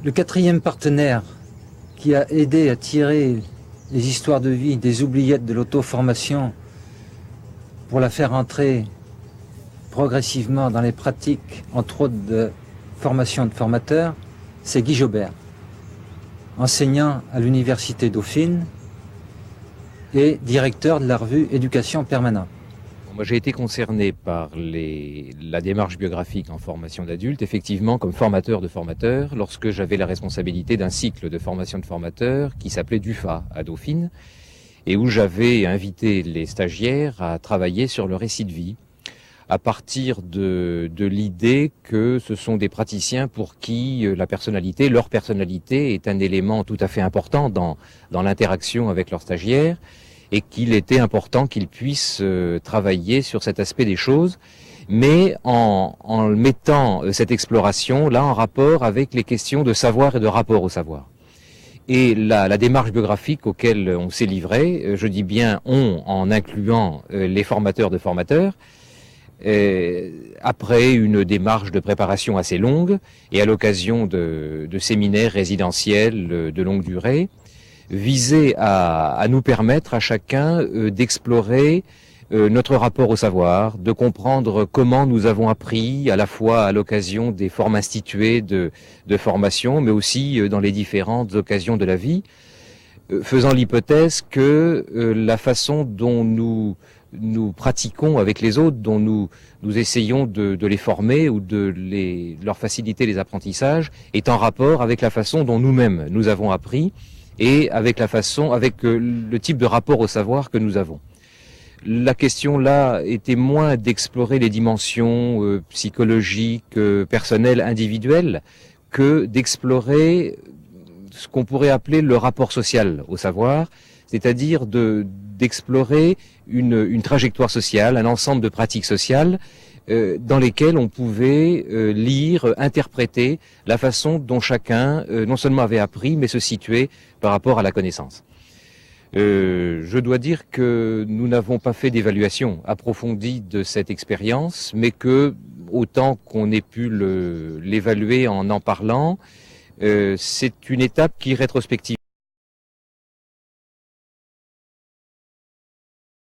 Le quatrième partenaire qui a aidé à tirer les histoires de vie des oubliettes de l'auto-formation pour la faire entrer progressivement dans les pratiques, entre autres de formation de formateurs, c'est Guy Jobert, enseignant à l'Université Dauphine et directeur de la revue Éducation Permanente. Moi, j'ai été concerné par la démarche biographique en formation d'adultes, effectivement, comme formateur de formateurs, lorsque j'avais la responsabilité d'un cycle de formation de formateurs qui s'appelait DUFA à Dauphine, et où j'avais invité les stagiaires à travailler sur le récit de vie, à partir de l'idée que ce sont des praticiens pour qui leur personnalité est un élément tout à fait important dans l'interaction avec leurs stagiaires, et qu'il était important qu'ils puissent travailler sur cet aspect des choses, mais en mettant cette exploration là en rapport avec les questions de savoir et de rapport au savoir. Et la démarche biographique auquel on s'est livré, je dis bien on en incluant les formateurs de formateurs, après une démarche de préparation assez longue et à l'occasion de séminaires résidentiels de longue durée, visait à nous permettre à chacun d'explorer notre rapport au savoir, de comprendre comment nous avons appris à la fois à l'occasion des formes instituées de formation, mais aussi dans les différentes occasions de la vie, faisant l'hypothèse que la façon dont nous pratiquons avec les autres, dont nous essayons de les former ou de leur faciliter les apprentissages, est en rapport avec la façon dont nous-mêmes nous avons appris et avec le type de rapport au savoir que nous avons. La question là était moins d'explorer les dimensions psychologiques, personnelles, individuelles, que d'explorer ce qu'on pourrait appeler le rapport social au savoir, c'est-à-dire d'explorer une trajectoire sociale, un ensemble de pratiques sociales dans lesquelles on pouvait lire, interpréter la façon dont chacun non seulement avait appris, mais se situait par rapport à la connaissance. Je dois dire que nous n'avons pas fait d'évaluation approfondie de cette expérience, mais que, autant qu'on ait pu l'évaluer en parlant, c'est une étape qui, rétrospectivement,